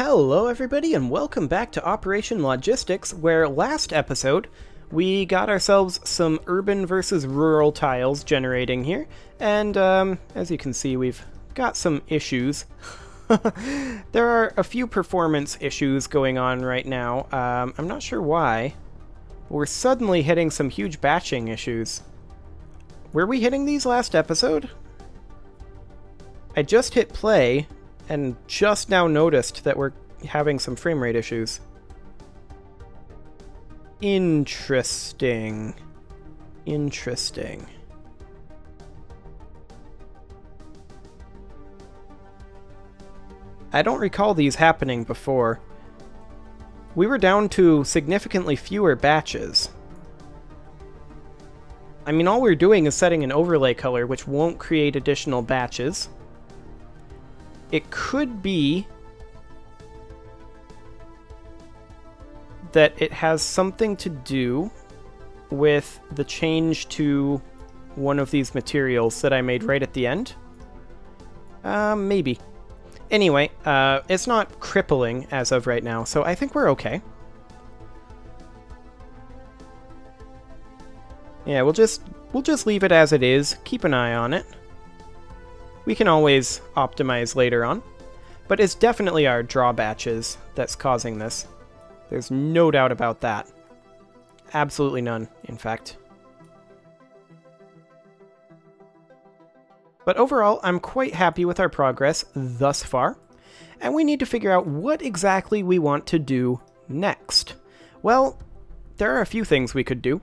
Hello everybody and welcome back to Operation Logistics, where last episode we got ourselves some urban versus rural tiles generating here, and as you can see we've got some issues. There are a few performance issues going on right now. I'm not sure why. We're suddenly hitting some huge batching issues. Were we hitting these last episode? I just hit play and just now noticed that we're having some frame rate issues. Interesting. Interesting. I don't recall these happening before. We were down to significantly fewer batches. I mean, all we're doing is setting an overlay color, which won't create additional batches. It could be that it has something to do with the change to one of these materials that I made right at the end. Maybe. Anyway, it's not crippling as of right now, so I think we're okay. Yeah, we'll just leave it as it is. Keep an eye on it. We can always optimize later on, but it's definitely our draw batches that's causing this. There's no doubt about that. Absolutely none, in fact. But overall, I'm quite happy with our progress thus far, and we need to figure out what exactly we want to do next. Well, there are a few things we could do.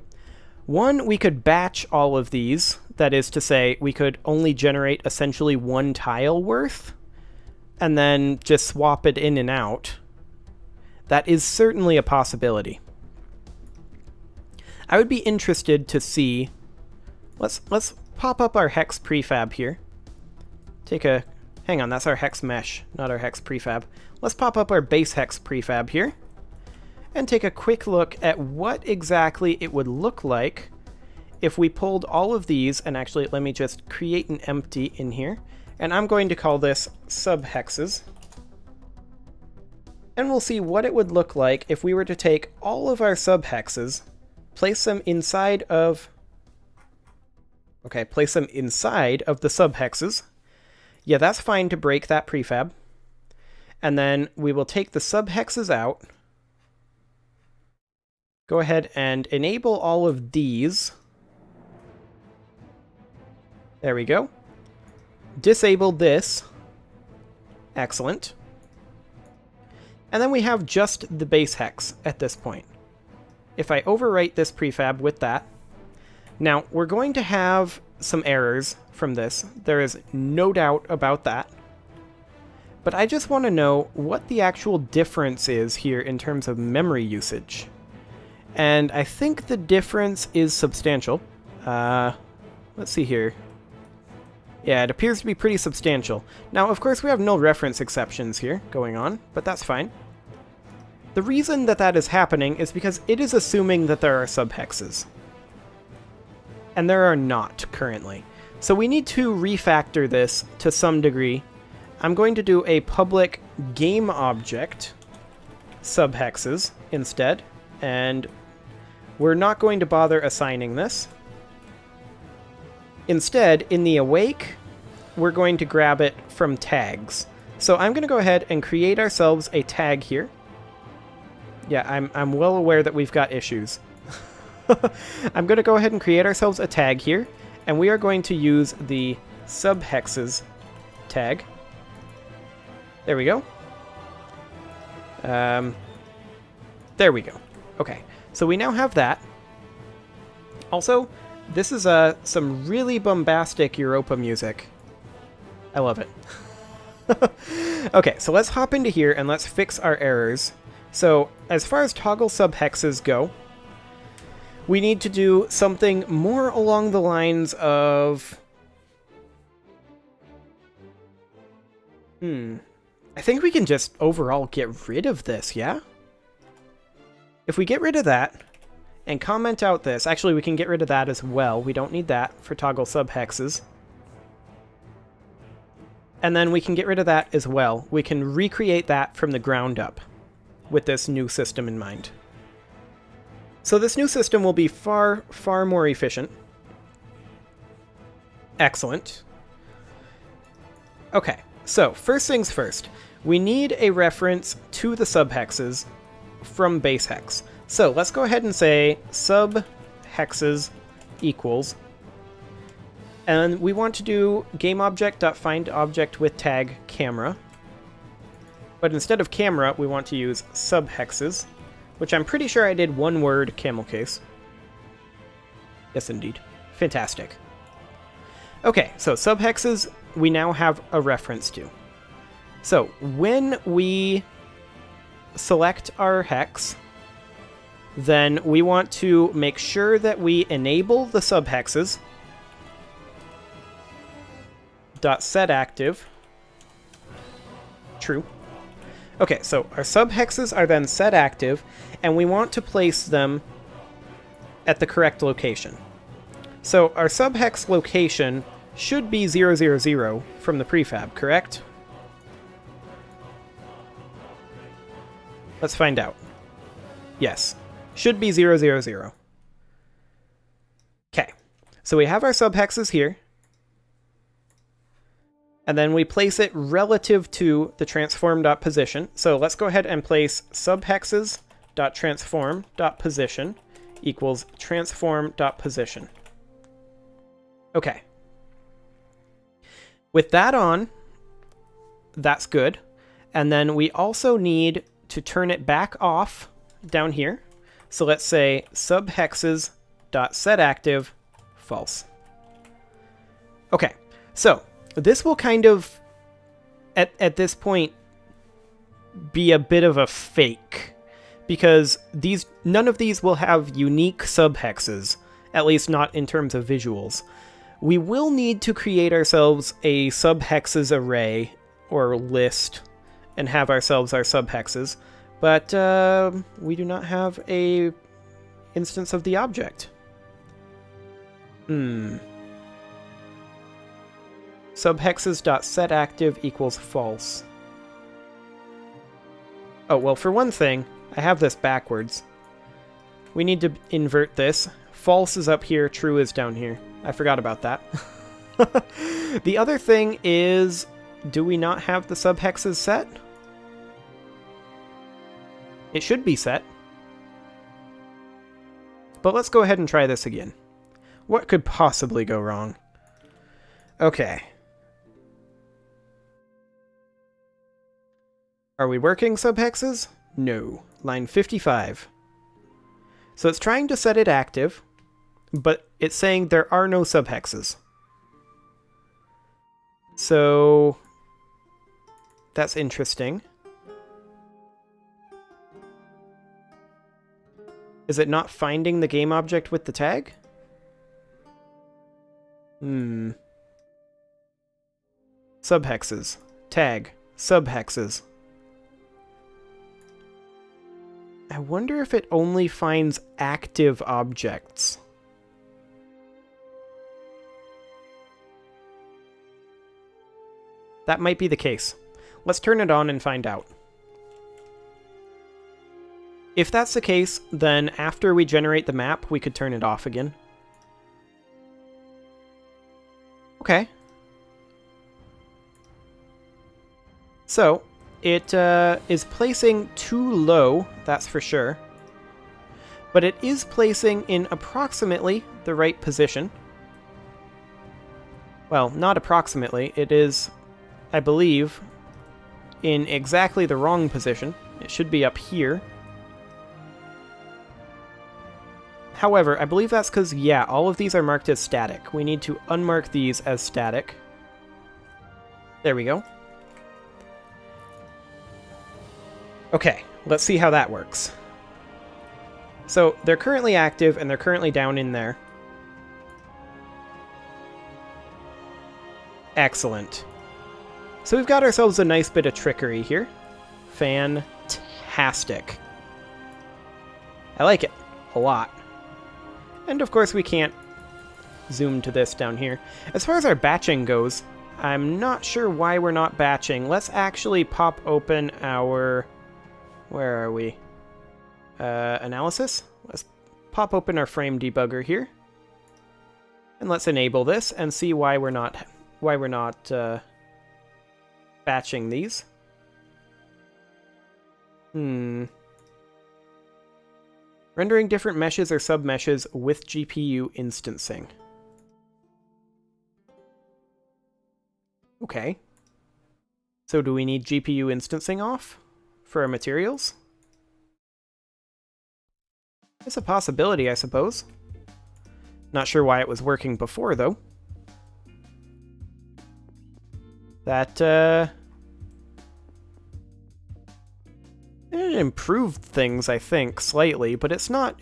One, we could batch all of these. That is to say, we could only generate essentially one tile worth, and then just swap it in and out. That is certainly a possibility. I would be interested to see... Let's pop up our hex prefab here. Hang on, that's our hex mesh, not our hex prefab. Let's pop up our base hex prefab here, and take a quick look at what exactly it would look like if we pulled all of these, and actually let me just create an empty in here, and I'm going to call this subhexes. And we'll see what it would look like if we were to take all of our subhexes, place them inside of... Okay, place them inside of the subhexes. Yeah, that's fine to break that prefab. And then we will take the subhexes out. Go ahead and enable all of these. There we go. Disable this. Excellent. And then we have just the base hex at this point. If I overwrite this prefab with that, now we're going to have some errors from this. There is no doubt about that. But I just want to know what the actual difference is here in terms of memory usage. And I think the difference is substantial. Let's see here. Yeah, it appears to be pretty substantial. Now, of course, we have null reference exceptions here going on, but that's fine. The reason that that is happening is because it is assuming that there are subhexes. And there are not currently. So we need to refactor this to some degree. I'm going to do a public game object subhexes instead, and we're not going to bother assigning this. Instead, in the awake, we're going to grab it from tags. So I'm going to go ahead and create ourselves a tag here. Yeah, I'm well aware that we've got issues. I'm going to go ahead and create ourselves a tag here, and we are going to use the subhexes tag. There we go. There we go. Okay, so we now have that. Also, this is some really bombastic Europa music. I love it. Okay, so let's hop into here and let's fix our errors. So, as far as toggle subhexes go, we need to do something more along the lines of... I think we can just overall get rid of this, yeah? If we get rid of that, and comment out this... Actually, we can get rid of that as well. We don't need that for toggle subhexes. And then we can get rid of that as well. We can recreate that from the ground up with this new system in mind. So this new system will be far, far more efficient. Excellent. Okay, so first things first. We need a reference to the subhexes from base hex. So let's go ahead and say subhexes equals, and we want to do GameObject.findObject with tag camera. But instead of camera, we want to use subhexes, which I'm pretty sure I did one word camel case. Yes, indeed. Fantastic. Okay, so subhexes we now have a reference to. So when we select our hex, then we want to make sure that we enable the subhexes. .setActive. True. Okay, so our subhexes are then set active, and we want to place them at the correct location. So our subhex location should be 000 from the prefab, correct? Let's find out. Yes, should be 000. Okay, so we have our subhexes here. And then we place it relative to the transform.position. So let's go ahead and place subhexes.transform.position equals transform.position. Okay. With that on, that's good. And then we also need to turn it back off down here. So let's say subhexes.setActive false. Okay, so this will kind of, at this point, be a bit of a fake, because none of these will have unique subhexes, at least not in terms of visuals. We will need to create ourselves a subhexes array, or list, and have ourselves our subhexes, but we do not have a instance of the object. Subhexes.setActive equals false. Oh, well, for one thing, I have this backwards. We need to invert this. False is up here, true is down here. I forgot about that. The other thing is, do we not have the subhexes set? It should be set. But let's go ahead and try this again. What could possibly go wrong? Okay. Are we working subhexes? No. Line 55. So it's trying to set it active, but it's saying there are no subhexes. So that's interesting. Is it not finding the game object with the tag? Subhexes. Tag. Subhexes. I wonder if it only finds active objects. That might be the case. Let's turn it on and find out. If that's the case, then after we generate the map, we could turn it off again. Okay. So, it is placing too low, that's for sure. But it is placing in approximately the right position. Well, not approximately. It is, I believe, in exactly the wrong position. It should be up here. However, I believe that's because, yeah, all of these are marked as static. We need to unmark these as static. There we go. Okay, let's see how that works. So, they're currently active, and they're currently down in there. Excellent. So we've got ourselves a nice bit of trickery here. Fantastic. I like it a lot. And of course we can't zoom to this down here. As far as our batching goes, I'm not sure why we're not batching. Let's actually pop open our... Where are we? Analysis? Let's pop open our frame debugger here. And let's enable this and see why we're not batching these. Rendering different meshes or submeshes with GPU instancing. Okay. So do we need GPU instancing off for our materials? It's a possibility, I suppose. Not sure why it was working before, though. That, it improved things, I think, slightly, but it's not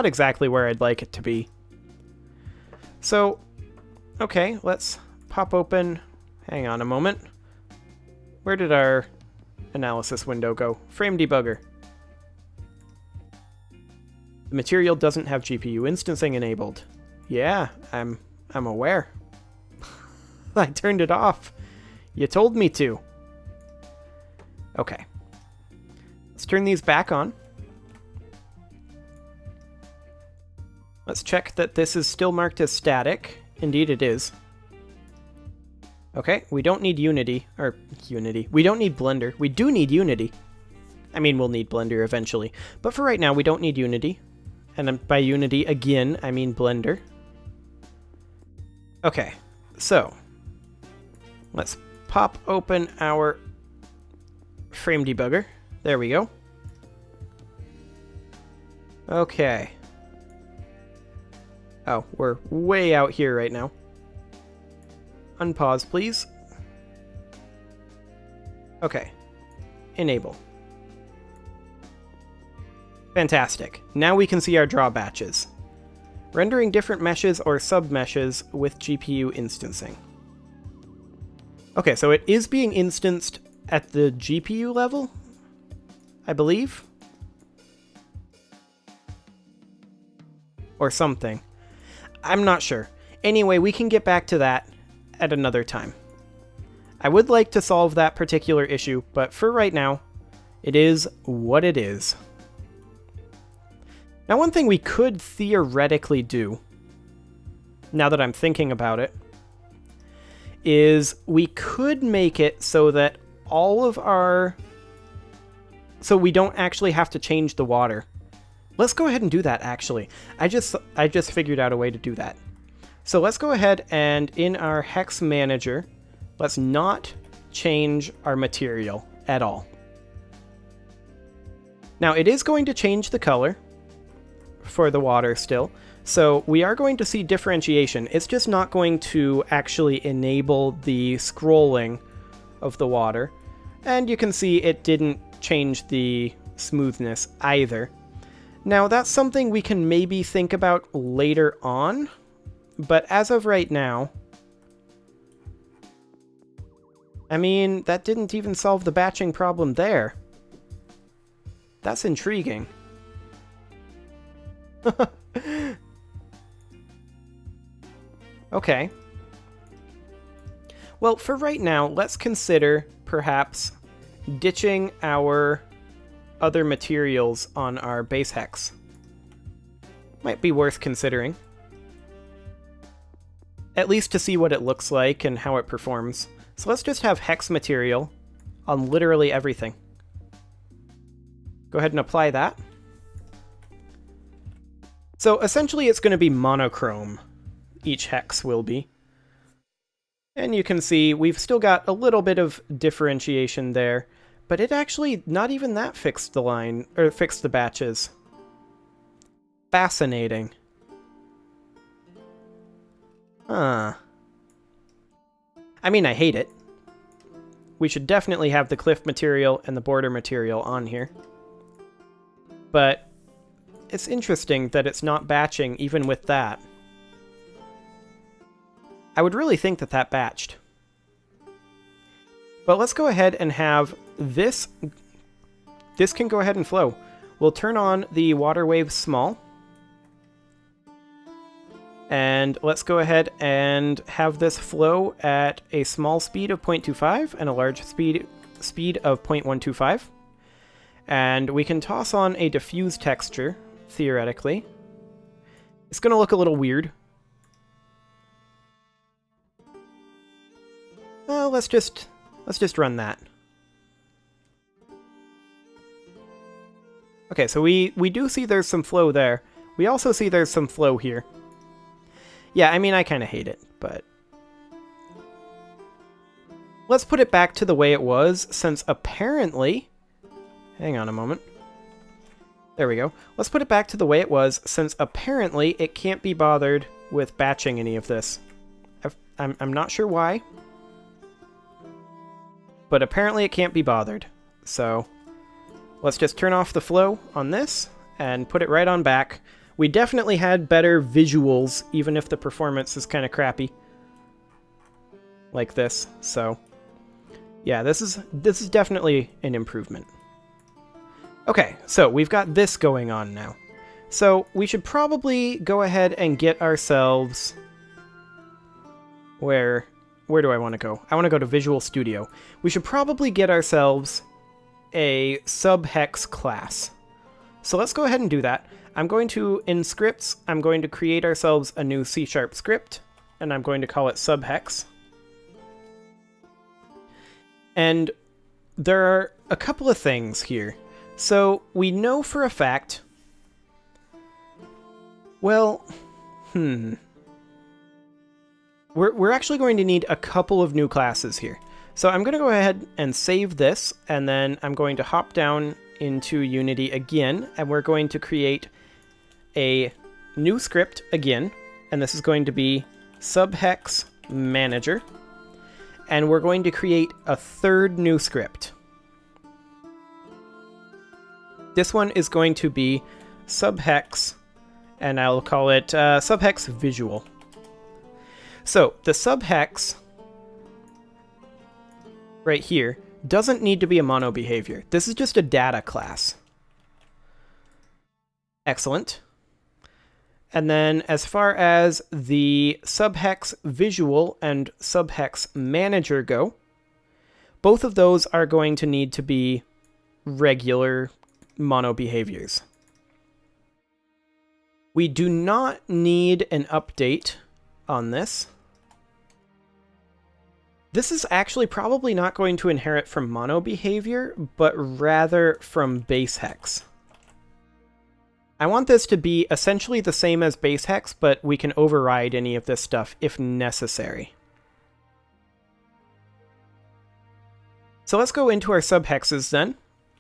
exactly where I'd like it to be. So, okay, let's pop open... Hang on a moment. Where did our analysis window go? Frame debugger. The material doesn't have GPU instancing enabled. Yeah, I'm aware. I turned it off. You told me to. Okay. Let's turn these back on. Let's check that this is still marked as static. Indeed it is. Okay, we don't need Unity. We don't need Blender. We do need Unity. I mean, we'll need Blender eventually. But for right now, we don't need Unity. And by Unity, again, I mean Blender. Okay, so let's pop open our frame debugger. There we go. Okay. Oh, we're way out here right now. Unpause, please. Okay. Enable. Fantastic. Now we can see our draw batches. Rendering different meshes or submeshes with GPU instancing. Okay, so it is being instanced at the GPU level, I believe. Or something. I'm not sure. Anyway, we can get back to that at another time. I would like to solve that particular issue, but for right now, it is what it is. Now, one thing we could theoretically do, now that I'm thinking about it, is we could make it so that all of our... So we don't actually have to change the water. Let's go ahead and do that, actually. I just figured out a way to do that. So let's go ahead and in our hex manager, let's not change our material at all. Now it is going to change the color for the water still, so we are going to see differentiation. It's just not going to actually enable the scrolling of the water. And you can see it didn't change the smoothness either. Now that's something we can maybe think about later on. But as of right now, I mean, that didn't even solve the batching problem there. That's intriguing. Okay. Well, for right now, let's consider perhaps ditching our other materials on our base hex. Might be worth considering. At least to see what it looks like and how it performs. So let's just have hex material on literally everything. Go ahead and apply that. So essentially it's going to be monochrome. Each hex will be. And you can see we've still got a little bit of differentiation there, but it actually not even that fixed the line, or fixed the batches. Fascinating. Huh. I mean, I hate it. We should definitely have the cliff material and the border material on here. But it's interesting that it's not batching even with that. I would really think that that batched. But let's go ahead and have this. This can go ahead and flow. We'll turn on the water wave small. And let's go ahead and have this flow at a small speed of 0.25 and a large speed of 0.125. And we can toss on a diffuse texture, theoretically. It's going to look a little weird. Let's just run that. Okay, so we do see there's some flow there. We also see there's some flow here. Yeah, I mean, I kind of hate it, but... Let's put it back to the way it was, since apparently... Hang on a moment. There we go. Let's put it back to the way it was, since apparently it can't be bothered with batching any of this. I'm not sure why. But apparently it can't be bothered. So, let's just turn off the flow on this, and put it right on back. We definitely had better visuals, even if the performance is kind of crappy. Like this, so... Yeah, this is definitely an improvement. Okay, so we've got this going on now. So we should probably go ahead and get ourselves... Where do I want to go? I want to go to Visual Studio. We should probably get ourselves a subhex class. So let's go ahead and do that. I'm going to, in scripts, I'm going to create ourselves a new C# script, and I'm going to call it subhex. And there are a couple of things here. So we know for a fact... Well, We're actually going to need a couple of new classes here. So I'm going to go ahead and save this, and then I'm going to hop down into Unity again, and we're going to create a new script again, and this is going to be subhex manager, and we're going to create a third new script. This one is going to be subhex, and I'll call it subhex visual. So the subhex right here doesn't need to be a mono behavior. This is just a data class. Excellent. And then as far as the subhex visual and subhex manager go, both of those are going to need to be regular mono behaviors. We do not need an update on this. This is actually probably not going to inherit from mono behavior, but rather from base hex. I want this to be essentially the same as base hex, but we can override any of this stuff if necessary. So let's go into our subhexes then,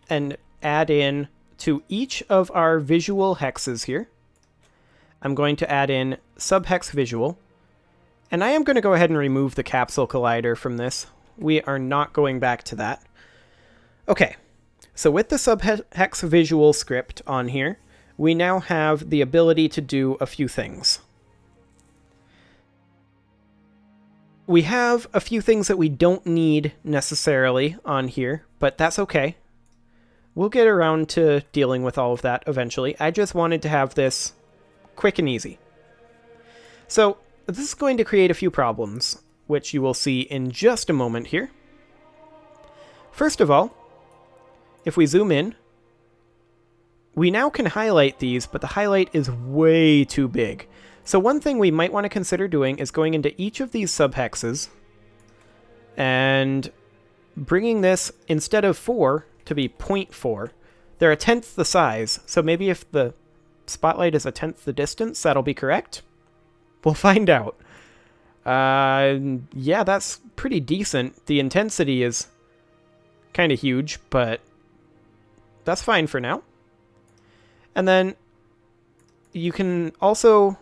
and add in to each of our visual hexes here. I'm going to add in subhex visual, and I am going to go ahead and remove the capsule collider from this. We are not going back to that. Okay, so with the subhex visual script on here, we now have the ability to do a few things. We have a few things that we don't need necessarily on here, but that's okay. We'll get around to dealing with all of that eventually. I just wanted to have this quick and easy. So this is going to create a few problems, which you will see in just a moment here. First of all, if we zoom in, we now can highlight these, but the highlight is way too big. So one thing we might want to consider doing is going into each of these subhexes and bringing this, instead of 4, to be 0.4. They're a tenth the size, so maybe if the spotlight is a tenth the distance, that'll be correct. We'll find out. Yeah, that's pretty decent. The intensity is kind of huge, but that's fine for now. And then you can also,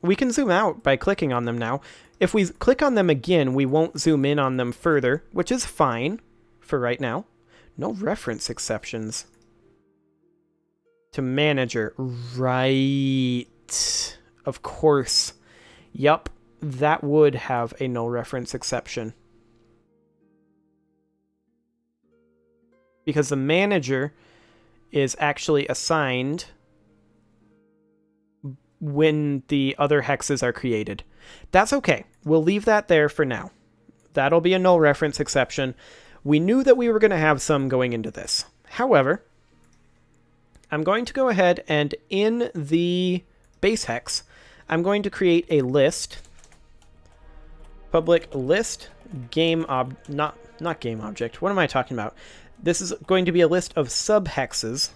we can zoom out by clicking on them now. If we click on them again, we won't zoom in on them further, which is fine for right now. No reference exceptions. To manager, right. Of course. Yup, that would have a no reference exception. Because the manager is actually assigned when the other hexes are created. That's okay. We'll leave that there for now. That'll be a null reference exception. We knew that we were going to have some going into this. However, I'm going to go ahead and in the base hex, I'm going to create a list, public list not game object. What am I talking about? This is going to be a list of subhexes,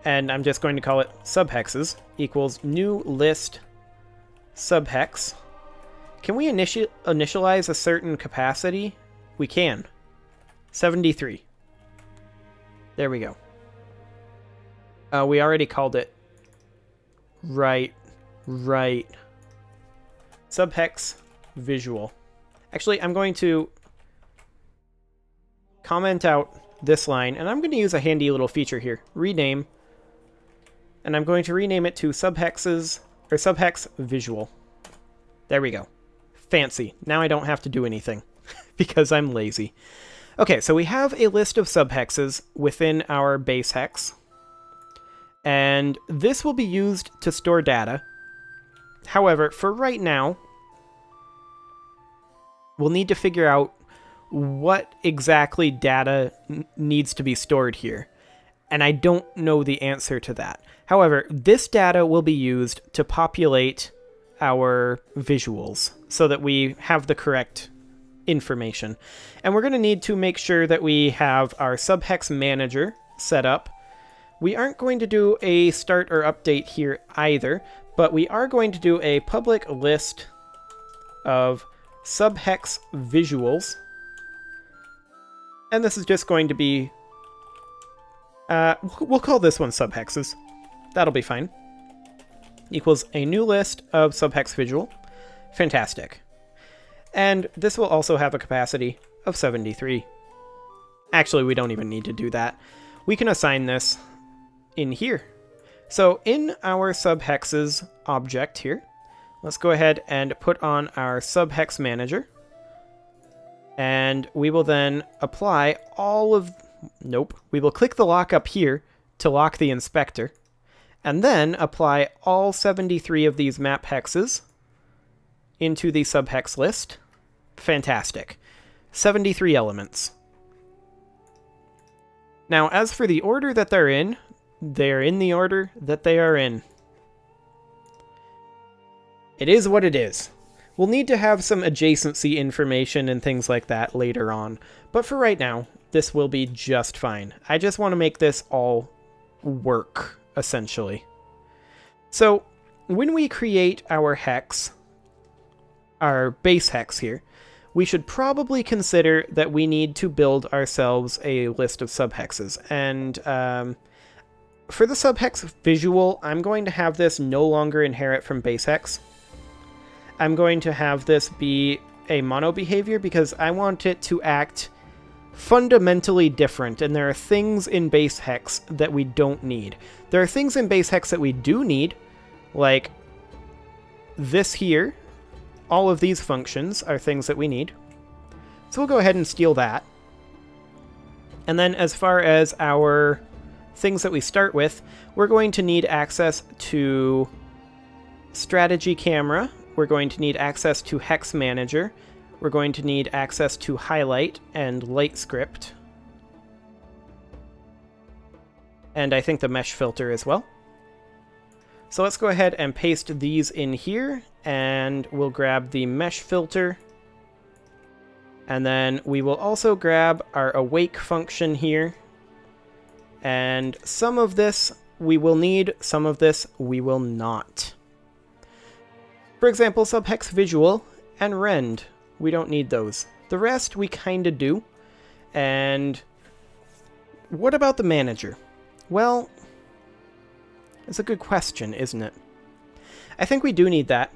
and I'm just going to call it subhexes equals new list subhex. Can we initialize a certain capacity? We can. 73. There we go. We already called it. Right. Subhex visual. Actually, I'm going to comment out this line, and I'm going to use a handy little feature here. Rename. And I'm going to rename it to subhexes, or subhex visual. There we go. Fancy. Now I don't have to do anything because I'm lazy. Okay, so we have a list of subhexes within our base hex. And this will be used to store data. However, for right now, we'll need to figure out what exactly data needs to be stored here. And I don't know the answer to that. However, this data will be used to populate our visuals so that we have the correct information. And we're going to need to make sure that we have our subhex manager set up. We aren't going to do a start or update here either, but we are going to do a public list of subhex visuals. And this is just going to be, we'll call this one subhexes. That'll be fine. Equals a new list of subhex visual. Fantastic. And this will also have a capacity of 73. Actually, we don't even need to do that. We can assign this in here. So in our subhexes object here, let's go ahead and put on our subhex manager. And we will then apply all of... Nope. We will click the lock up here to lock the inspector. And then apply all 73 of these map hexes into the subhex list. Fantastic. 73 elements. Now, as for the order that they're in the order that they are in. It is what it is. We'll need to have some adjacency information and things like that later on, but for right now, this will be just fine. I just want to make this all work, essentially. So, when we create our hex, our base hex here, we should probably consider that we need to build ourselves a list of subhexes. And for the subhex visual, I'm going to have this no longer inherit from base hex. I'm going to have this be a mono behavior because I want it to act fundamentally different, and there are things in base hex that we don't need. There are things in base hex that we do need, like this here. All of these functions are things that we need. So we'll go ahead and steal that. And then as far as our things that we start with, we're going to need access to strategy camera. We're going to need access to hex manager. We're going to need access to highlight and light script. And I think the mesh filter as well. So let's go ahead and paste these in here, and we'll grab the mesh filter. And then we will also grab our awake function here. And some of this we will need, some of this we will not. For example, subhex visual and rend. We don't need those. The rest we kind of do. And what about the manager? Well, it's a good question, isn't it? I think we do need that.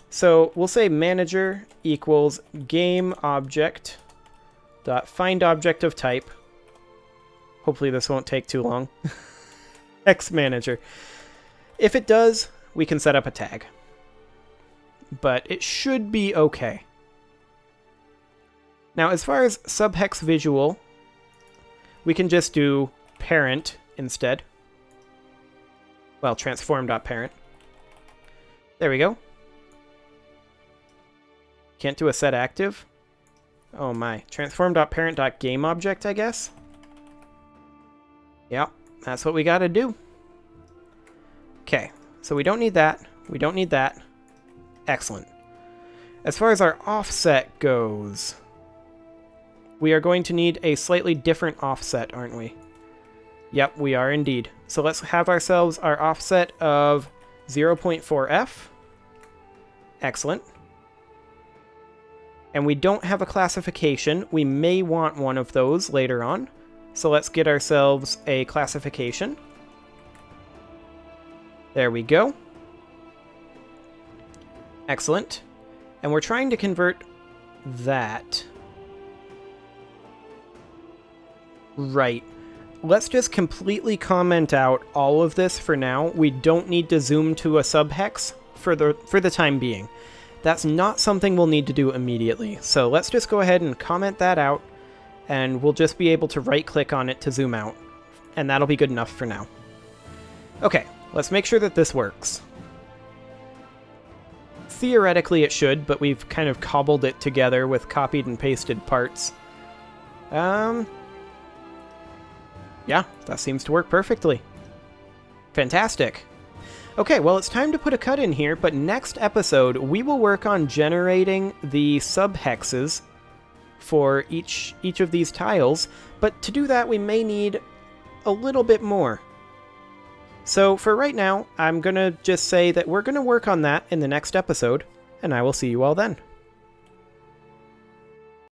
So we'll say manager equals game object dot find object of type. Hopefully this won't take too long. Hex manager. If it does, we can set up a tag. But it should be okay. Now, as far as subhex visual, we can just do parent instead. Well, transform.parent. There we go. Can't do a set active? Oh my. Transform.parent.gameObject, I guess? Yep, that's what we gotta do. Okay, so we don't need that. We don't need that. Excellent. As far as our offset goes, we are going to need a slightly different offset, aren't we? Yep, we are indeed. So let's have ourselves our offset of 0.4f. Excellent. And we don't have a classification. We may want one of those later on. So let's get ourselves a classification. There we go. Excellent. And we're trying to convert that. Right. Let's just completely comment out all of this for now. We don't need to zoom to a subhex for the time being. That's not something we'll need to do immediately. So let's just go ahead and comment that out, and we'll just be able to right-click on it to zoom out. And that'll be good enough for now. Okay, let's make sure that this works. Theoretically it should, but we've kind of cobbled it together with copied and pasted parts. Yeah, that seems to work perfectly. Fantastic. Okay, well, it's time to put a cut in here, but next episode, we will work on generating the subhexes for each of these tiles, but to do that, we may need a little bit more. So for right now, I'm going to just say that we're going to work on that in the next episode, and I will see you all then.